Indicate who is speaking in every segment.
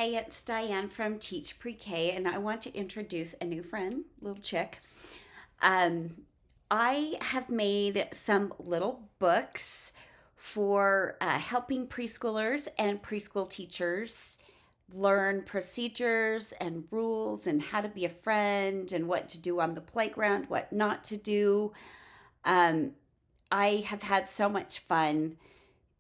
Speaker 1: Hey, it's Diane from Teach Pre-K, and I want to introduce a new friend, little chick. Um, I have made some little books for helping preschoolers and preschool teachers learn procedures and rules and how to be a friend and what to do on the playground, what not to do. Um, I have had so much fun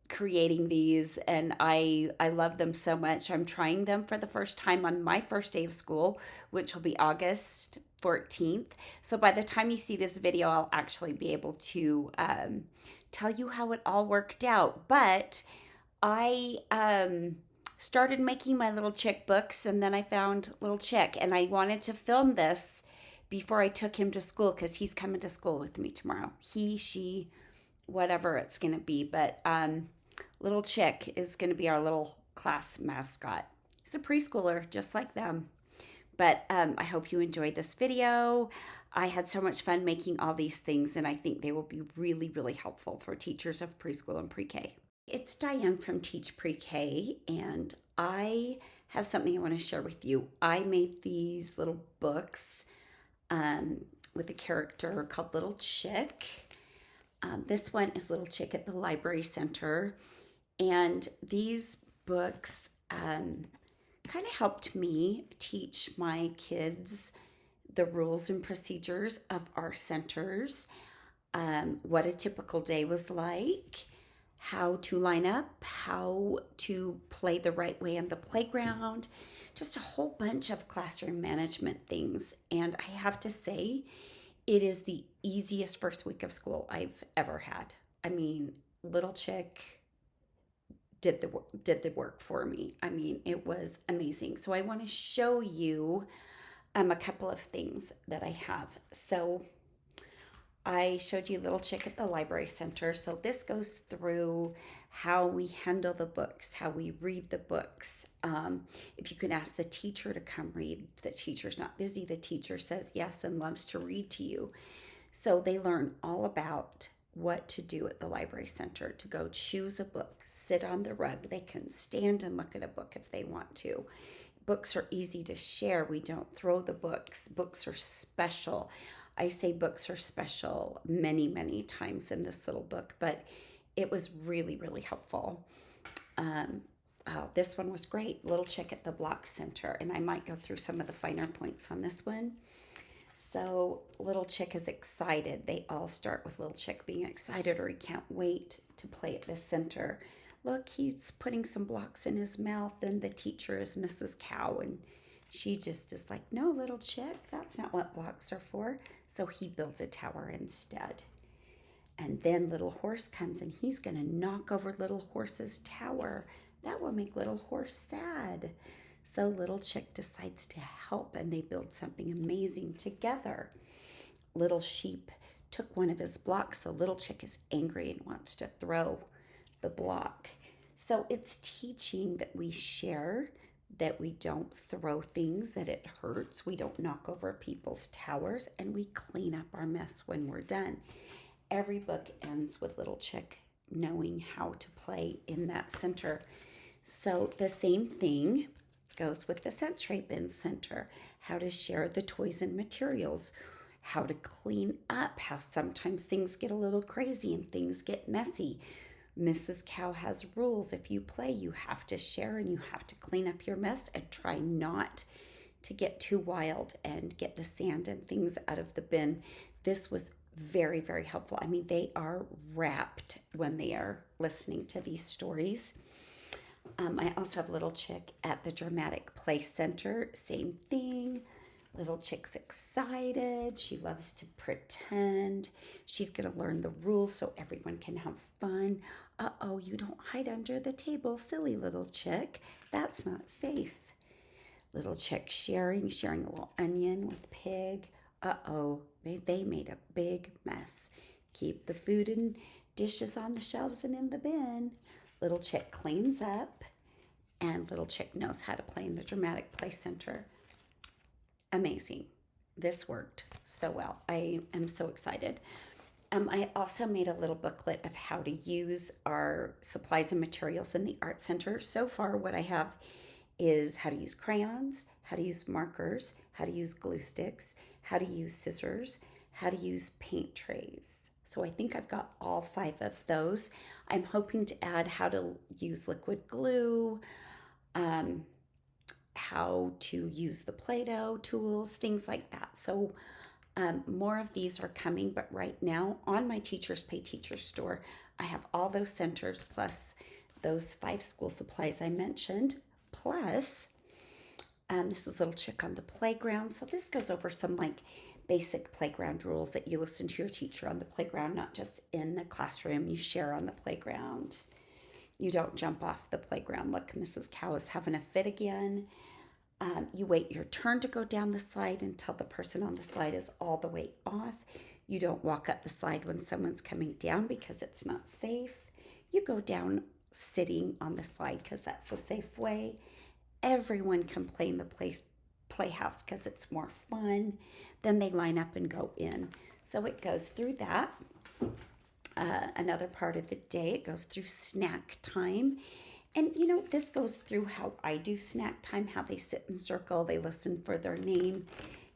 Speaker 1: creating these, and I love them so much. I'm trying them for the first time on my first day of school, which will be August 14th. So by the time you see this video, I'll actually be able to tell you how it all worked out. But I started making my little chick books, and then I found little chick, and I wanted to film this before I took him to school because he's coming to school with me tomorrow. He, she, whatever it's going to be. But little chick is going to be our little class mascot. He's a preschooler, just like them. But I hope you enjoyed this video. I had so much fun making all these things, and I think they will be really, really helpful for teachers of preschool and pre-K. It's Diane from Teach Pre-K, and I have something I want to share with you. I made these little books with a character called Little Chick. This one is Little Chick at the Library Center. And these books kind of helped me teach my kids the rules and procedures of our centers, what a typical day was like, how to line up, how to play the right way on the playground, just a whole bunch of classroom management things. And I have to say, it is the easiest first week of school I've ever had. I mean, little chick did the work for me. I mean, it was amazing. So I want to show you a couple of things that I have. So I showed you Little Chick at the Library Center. So this goes through how we handle the books, how we read the books. If you can ask the teacher to come read, the teacher's not busy. The teacher says yes and loves to read to you. So they learn all about what to do at the library center, to go choose a book, sit on the rug. They can stand and look at a book if they want to. Books are easy to share. We don't throw the books. Books are special. I say books are special many, many times in this little book, but it was really, really helpful. This one was great. Little Chick at the Block Center, and I might go through some of the finer points on this one. So Little Chick is excited. They all start with Little Chick being excited, or he can't wait to play at this center. Look, he's putting some blocks in his mouth, and the teacher is Mrs. Cow, and she just is like, no, Little Chick, that's not what blocks are for. So he builds a tower instead. And then Little Horse comes, and he's going to knock over Little Horse's tower. That will make Little Horse sad. So Little Chick decides to help, and they build something amazing together. Little Sheep took one of his blocks, so Little Chick is angry and wants to throw the block. So it's teaching that we share, that we don't throw things, that it hurts, we don't knock over people's towers, and we clean up our mess when we're done. Every book ends with Little Chick knowing how to play in that center. So the same thing goes with the sensory bin center, how to share the toys and materials, how to clean up, how sometimes things get a little crazy and things get messy. Mrs. Cow has rules. If you play, you have to share and you have to clean up your mess and try not to get too wild and get the sand and things out of the bin. This was very, very helpful. I mean, they are rapt when they are listening to these stories. I also have Little Chick at the Dramatic Play Center. Same thing. Little Chick's excited. She loves to pretend. She's going to learn the rules so everyone can have fun. Uh-oh, you don't hide under the table, silly Little Chick. That's not safe. Little Chick sharing a little onion with Pig. Uh-oh, they made a big mess. Keep the food and dishes on the shelves and in the bin. Little Chick cleans up, and Little Chick knows how to play in the Dramatic Play Center. Amazing. This worked so well. I am so excited. I also made a little booklet of how to use our supplies and materials in the Art Center. So far, what I have is how to use crayons, how to use markers, how to use glue sticks, how to use scissors, how to use paint trays. So I think I've got all 5 of those. I'm hoping to add how to use liquid glue, um, how to use the Play-Doh tools, things like that. So more of these are coming, but right now on my Teachers Pay Teachers store, I have all those centers plus those 5 school supplies I mentioned, plus this is Little Chick on the Playground. So this goes over some like basic playground rules that you listen to your teacher on the playground, not just in the classroom. You share on the playground. You don't jump off the playground. Look, Mrs. Cow is having a fit again. You wait your turn to go down the slide until the person on the slide is all the way off. You don't walk up the slide when someone's coming down because it's not safe. You go down sitting on the slide because that's a safe way. Everyone can play in the playhouse because it's more fun. Then they line up and go in. So it goes through that. Another part of the day, it goes through snack time. And this goes through how I do snack time, how they sit in circle, they listen for their name,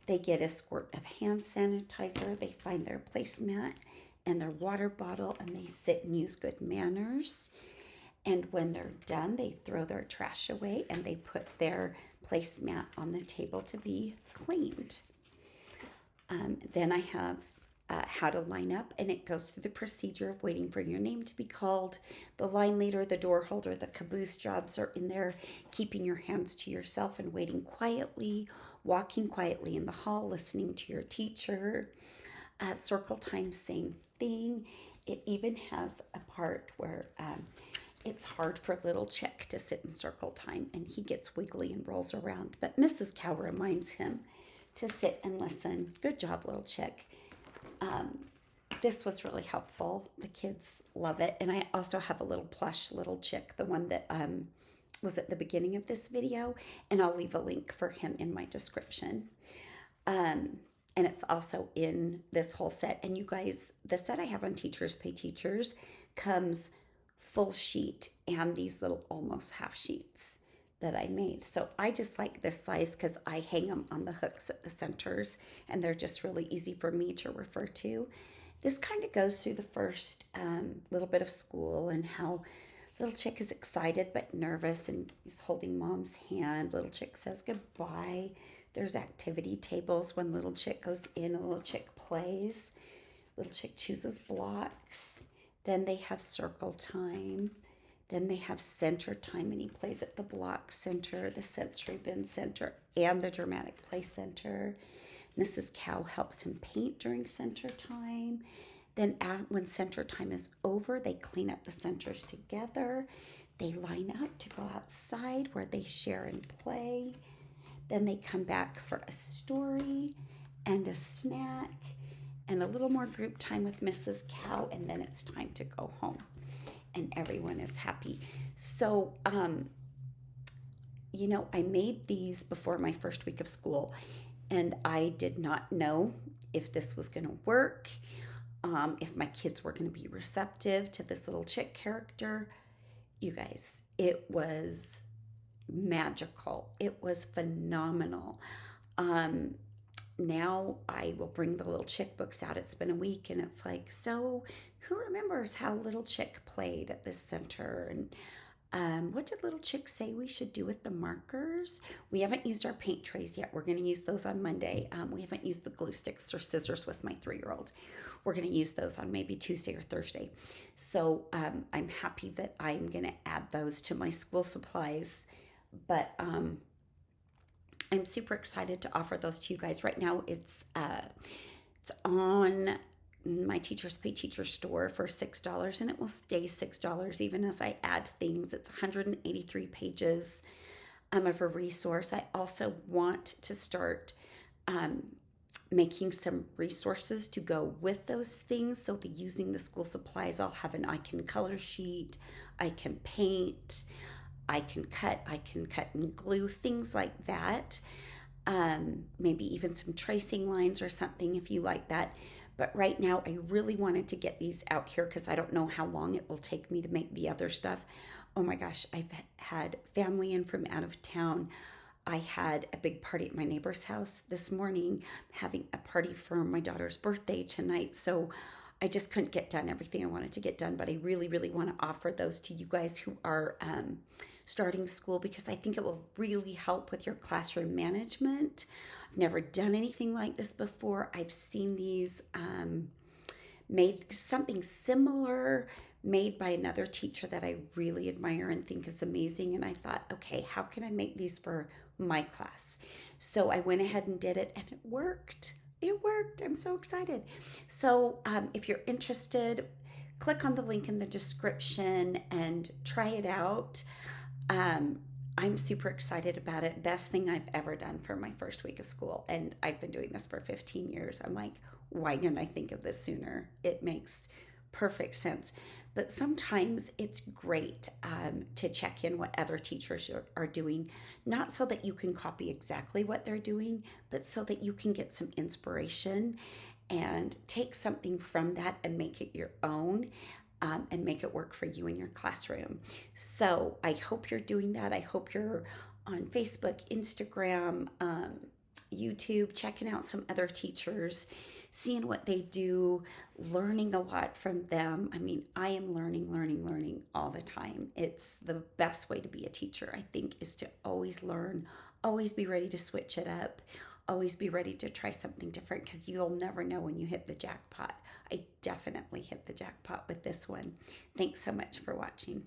Speaker 1: they get a squirt of hand sanitizer, they find their placemat and their water bottle, and they sit and use good manners. And when they're done, they throw their trash away and they put their placemat on the table to be cleaned. Then I have how to line up, and it goes through the procedure of waiting for your name to be called. The line leader, the door holder, the caboose jobs are in there, keeping your hands to yourself and waiting quietly, walking quietly in the hall, listening to your teacher. Circle time, same thing. It even has a part where it's hard for Little Chick to sit in circle time, and he gets wiggly and rolls around, but Mrs. Cow reminds him to sit and listen. Good job, Little Chick. This was really helpful. The kids love it. And I also have a little plush Little Chick, the one that was at the beginning of this video, and I'll leave a link for him in my description. And it's also in this whole set. And you guys, the set I have on Teachers Pay Teachers comes full sheet and these little almost half sheets that I made. So I just like this size because I hang them on the hooks at the centers and they're just really easy for me to refer to. This kind of goes through the first little bit of school and how Little Chick is excited but nervous and he's holding Mom's hand. Little Chick says goodbye. There's activity tables when Little Chick goes in and Little Chick plays. Little Chick chooses blocks. Then they have circle time. Then they have center time, and he plays at the block center, the sensory bin center, and the dramatic play center. Mrs. Cow helps him paint during center time. Then when center time is over, they clean up the centers together. They line up to go outside where they share and play. Then they come back for a story and a snack and a little more group time with Mrs. Cow, and then it's time to go home. And everyone is happy. So, I made these before my first week of school, and I did not know if this was going to work, if my kids were going to be receptive to this Little Chick character. You guys, it was magical. It was phenomenal. Now I will bring the Little Chick books out. It's been a week and it's like, so who remembers how Little Chick played at this center? And what did Little Chick say we should do with the markers? We haven't used our paint trays yet. We're going to use those on Monday. We haven't used the glue sticks or scissors with my 3-year-old. We're going to use those on maybe Tuesday or Thursday. So I'm happy that I'm going to add those to my school supplies. But I'm super excited to offer those to you guys. Right now it's on my Teachers Pay Teachers store for $6, and it will stay $6 even as I add things. It's 183 pages of a resource. I also want to start making some resources to go with those things. So using the school supplies, I'll have I can color sheet, I can paint, I can cut and glue, things like that. Maybe even some tracing lines or something if you like that. But right now, I really wanted to get these out here because I don't know how long it will take me to make the other stuff. Oh my gosh, I've had family in from out of town. I had a big party at my neighbor's house this morning, having a party for my daughter's birthday tonight. So I just couldn't get done everything I wanted to get done, but I really, really want to offer those to you guys who are starting school because I think it will really help with your classroom management. I've never done anything like this before. I've seen these made something similar made by another teacher that I really admire and think is amazing. And I thought, okay, how can I make these for my class? So I went ahead and did it, and it worked. It worked. I'm so excited. So if you're interested, click on the link in the description and try it out. Um, I'm super excited about it. Best thing I've ever done for my first week of school. And I've been doing this for 15 years. I'm like, why didn't I think of this sooner? It makes perfect sense. But sometimes it's great to check in what other teachers are doing, not so that you can copy exactly what they're doing, but so that you can get some inspiration and take something from that and make it your own. And make it work for you in your classroom. So I hope you're doing that. I hope you're on Facebook, Instagram, YouTube, checking out some other teachers, seeing what they do, learning a lot from them. I mean, I am learning all the time. It's the best way to be a teacher, I think, is to always learn, always be ready to switch it up, always be ready to try something different because you'll never know when you hit the jackpot. I definitely hit the jackpot with this one. Thanks so much for watching.